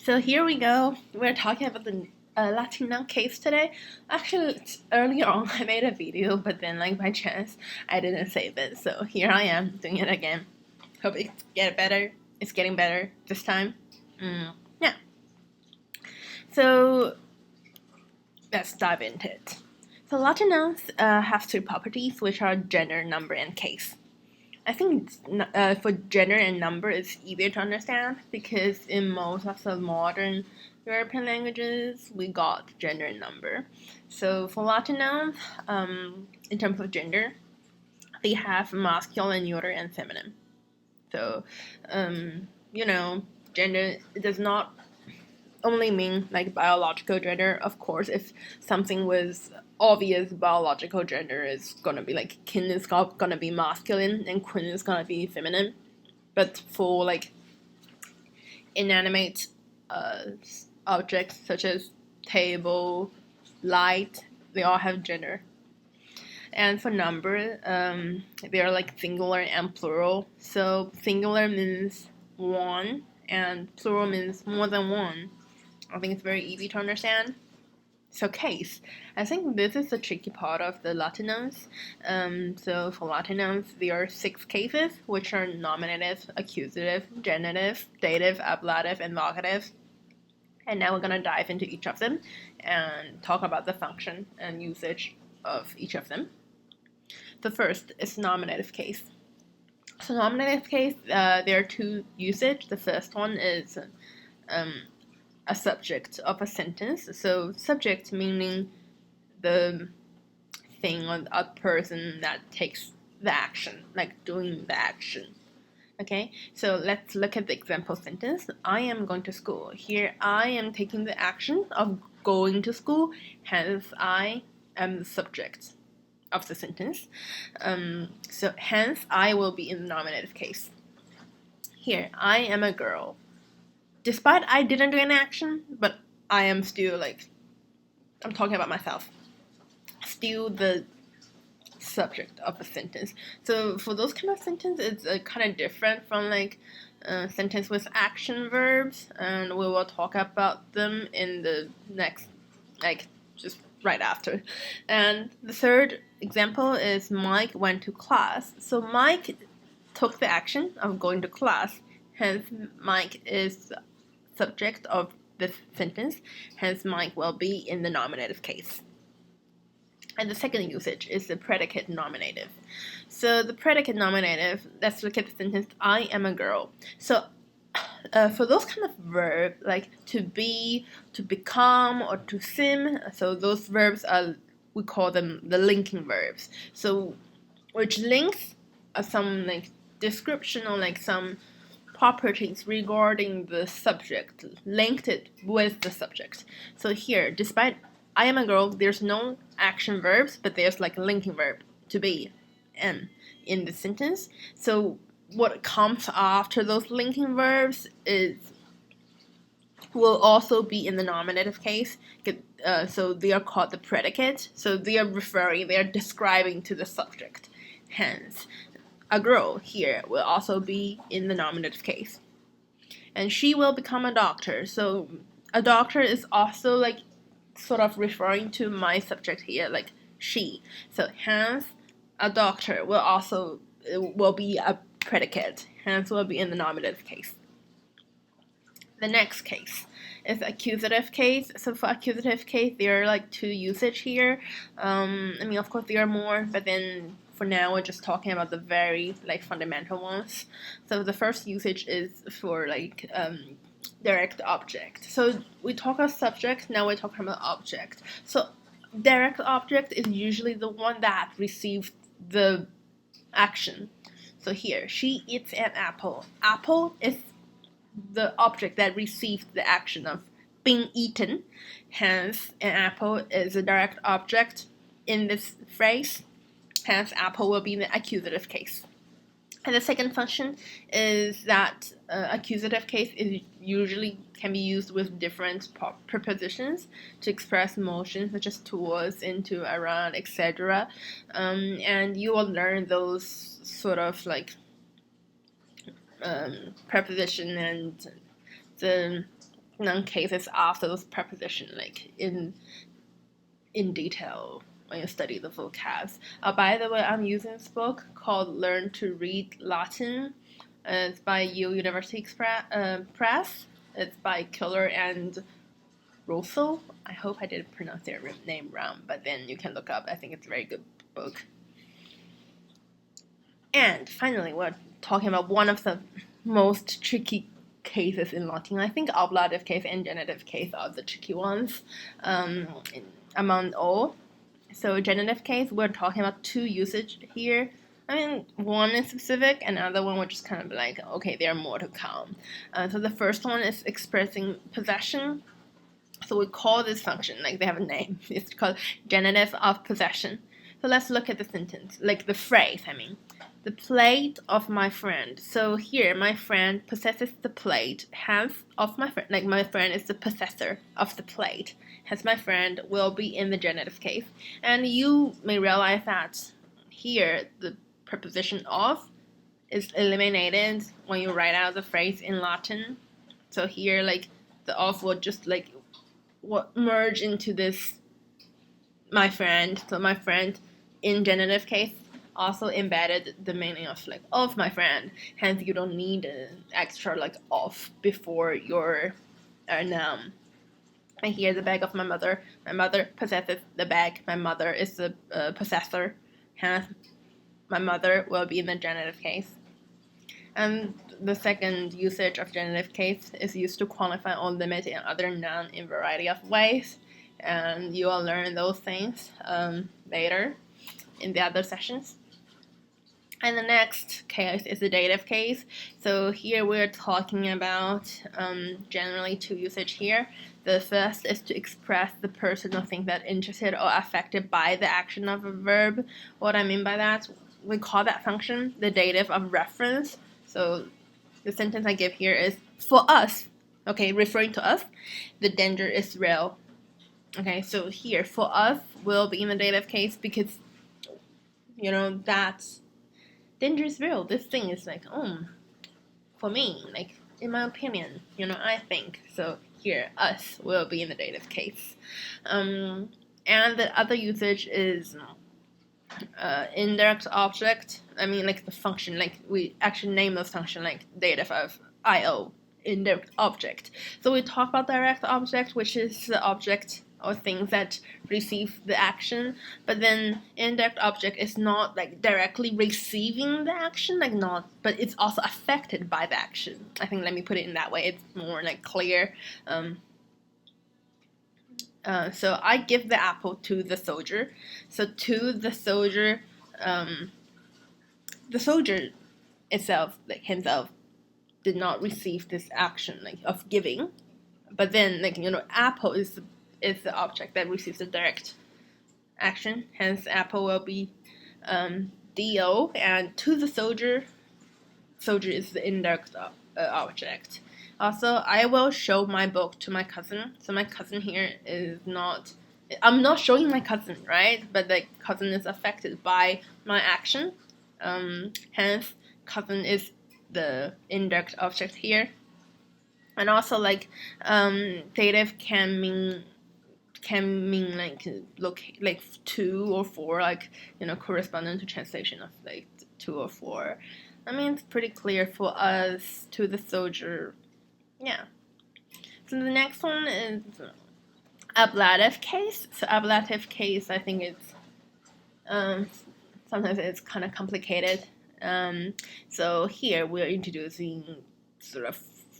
So here we go. We're talking about the Latina case today. Actually, earlier on I made a video, but then by chance I didn't save it. So here I am doing it again. Hope it's get better. It's getting better this time. Yeah. So let's dive into it. So Latinos have three properties, which are gender, number, and case. I think for gender and number, it's easier to understand because in most of the modern European languages, we got gender and number. So for Latinos, in terms of gender, they have masculine, neuter, and feminine. So, gender does not only mean biological gender. Of course, if something was obvious biological gender is gonna be kin is gonna be masculine and queen is gonna be feminine. But for inanimate objects such as table, light, they all have gender. And for number, they are singular and plural. So singular means one, and plural means more than one. I think it's very easy to understand. So case, I think this is the tricky part of the Latinos. So for Latinos, there are 6 cases, which are nominative, accusative, genitive, dative, ablative, and vocative. And now we're going to dive into each of them and talk about the function and usage of each of them. The first is nominative case. So nominative case, there are 2 usage. The first one is a subject of a sentence. So subject meaning the thing or a person that takes the action, doing the action. Okay, so let's look at the example sentence. I am going to school. Here, I am taking the action of going to school, hence I am the subject of the sentence. So hence I will be in the nominative case. Here, I am a girl. Despite I didn't do an action, but I am still I'm talking about myself, still the subject of a sentence. So for those kind of sentences, it's kind of different from sentence with action verbs, and we will talk about them in the next, just right after. And the third example is Mike went to class. So Mike took the action of going to class, hence Mike is subject of this sentence, hence Mike will be in the nominative case. And the second usage is the predicate nominative. So the predicate nominative, let's look at the sentence, I am a girl. So for those kind of verbs, to be, to become, or to seem, so those verbs are, we call them the linking verbs. So which links some description or some properties regarding the subject, linked it with the subject. So here, despite I am a girl, there's no action verbs, but there's a linking verb, to be, am, in the sentence. So what comes after those linking verbs will also be in the nominative case. So they are called the predicate. So they are describing to the subject. Hence, a girl here will also be in the nominative case. And she will become a doctor. So a doctor is also sort of referring to my subject here, she. So hence, a doctor will be a predicate. Hence, will be in the nominative case. The next case is accusative case. So for accusative case, there are 2 usage here. Of course there are more, but then for now we're just talking about the very fundamental ones. So the first usage is for direct object. So we talk about subject, now we're talking about object. So direct object is usually the one that receives the action. So here, she eats an apple. Apple is the object that receives the action of being eaten. Hence, an apple is a direct object in this phrase. Hence, apple will be in the accusative case. And the second function is that accusative case is usually can be used with different prepositions to express motion, such as towards, into, around, etc. And you will learn those sort of preposition and the noun cases after those preposition, like in detail when you study the vocabs. By the way, I'm using this book called Learn to Read Latin. It's by University Press. It's by Killer and Russell. I hope I didn't pronounce their name wrong, but then you can look up. I think it's a very good book. And finally, we're talking about one of the most tricky cases in Latin. I think ablative case and genitive case are the tricky ones among all. So genitive case, we're talking about two usage here. I mean, one is specific, and another one we're just kind of like, okay, there are more to come. So the first one is expressing possession. So we call this function, like they have a name. It's called genitive of possession. So let's look at the sentence, like the phrase, I mean. The plate of my friend. So here, my friend possesses the plate, hence of my friend. Like my friend is the possessor of the plate. Hence my friend will be in the genitive case. And you may realize that here, the preposition of is eliminated when you write out the phrase in Latin. So here, like, the of will just, like, merge into this my friend. So my friend in genitive case also embedded the meaning of like of my friend. Hence you don't need an extra like of before your noun. And here the bag of my mother. My mother possesses the bag. My mother is the possessor. Hence my mother will be in the genitive case. And the second usage of genitive case is used to qualify or limit another noun in a variety of ways. And you will learn those things later in the other sessions. And the next case is the dative case. So here we're talking about generally two usage here. The first is to express the person or thing that interested or affected by the action of a verb. What I mean by that, we call that function the dative of reference. So the sentence I give here is, for us, okay, referring to us, the danger is real. Okay, so here, for us will be in the dative case because, you know, that's danger is real. This thing is like, for me, like, in my opinion, you know, I think. So here, us will be in the dative case. And the other usage is indirect object. I mean, like the function, like we actually name those function like dative of IO, indirect object. So we talk about direct object, which is the object or things that receive the action, but then indirect object is not like directly receiving the action, like not, but it's also affected by the action. I think let me put it in that way. It's more like clear. So I give the apple to the soldier. So to the soldier itself, like himself, did not receive this action like of giving, but then like, you know, apple is the object that receives the direct action. Hence, apple will be do, and to the soldier is the indirect object. Also, I will show my book to my cousin. So my cousin here is not. I'm not showing my cousin, right? But the cousin is affected by my action. Hence, cousin is the indirect object here. And also, like, dative can mean like like two or four, like, you know, corresponding to translation of like two or four. I mean, it's pretty clear for us. To the soldier, yeah. So the next one is ablative case. So ablative case, I think it's sometimes it's kind of complicated. So here we're introducing sort of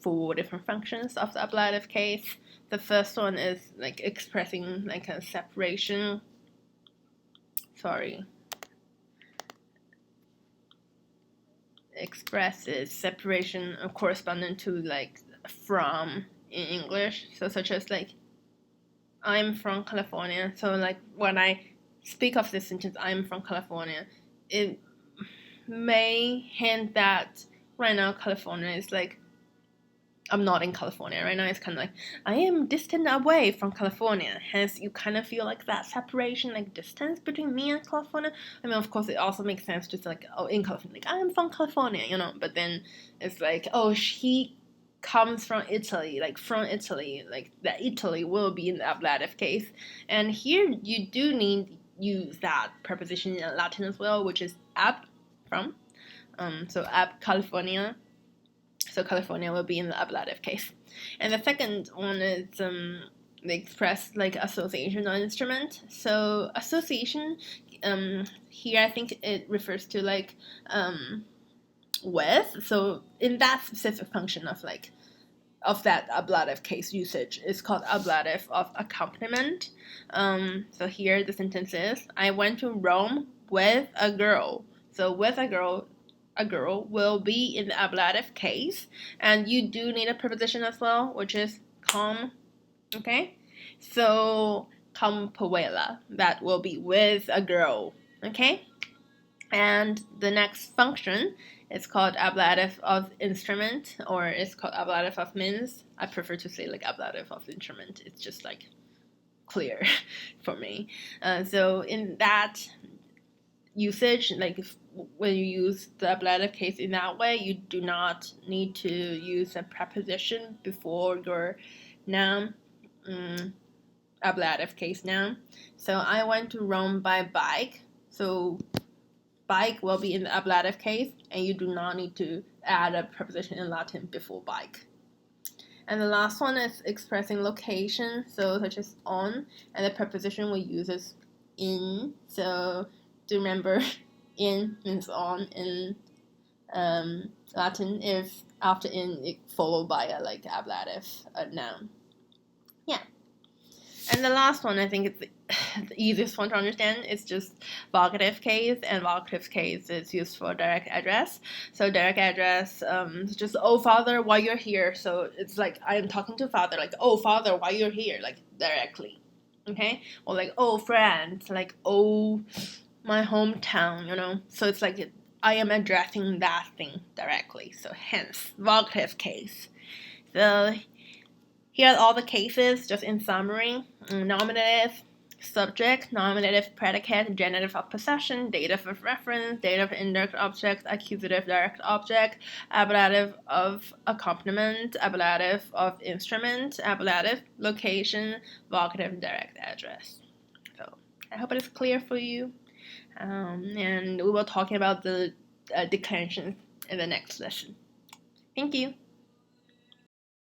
4 different functions of the ablative case. The first one is like expressing like a separation. Expresses separation corresponding to like from in English. So such as like, I'm from California. So like when I speak of this sentence, I'm from California, it may hint that right now California is like, I'm not in California right now. It's kind of like, I am distant away from California. Hence, you kind of feel like that separation, like distance between me and California. I mean, of course, it also makes sense to like, oh, in California, like, I am from California, you know. But then it's like, oh, he comes from Italy, like from Italy, like that Italy will be in the ablative case. And here you do need use that preposition in Latin as well, which is ab, from. So ab California. So California will be in the ablative case. And the second one is they express like association on instrument. So association, here I think it refers to like with. So in that specific function of like of that ablative case usage is called ablative of accompaniment. So here the sentence is, I went to Rome with a girl. So with a girl will be in the ablative case, and you do need a preposition as well, which is com. Okay, so compuela, that will be with a girl. Okay, and the next function is called ablative of instrument, or it's called ablative of means. I prefer to say like ablative of instrument. It's just like clear for me. So in that usage, like when you use the ablative case in that way, you do not need to use a preposition before your noun, ablative case noun. So I went to Rome by bike. So bike will be in the ablative case, and you do not need to add a preposition in Latin before bike. And the last one is expressing location, so such as on, and the preposition we use is in. So do remember, in means on in Latin. If after in it followed by a like ablative noun. Yeah. And the last one, I think it's the easiest one to understand. It's just vocative case, and vocative case is used for direct address. So direct address, is just, oh, father, why you're here. So it's like, I am talking to father, like, oh, father, why you're here, like, directly. Okay? Or like, oh, friend, like, oh, my hometown, you know? So it's like, I am addressing that thing directly. So hence, vocative case. So here are all the cases, just in summary. Nominative, subject, nominative, predicate, genitive of possession, dative of reference, dative of indirect object, accusative direct object, ablative of accompaniment, ablative of instrument, ablative, location, vocative, direct address. So I hope it is clear for you. And we will talk about the declensions in the next lesson. Thank you.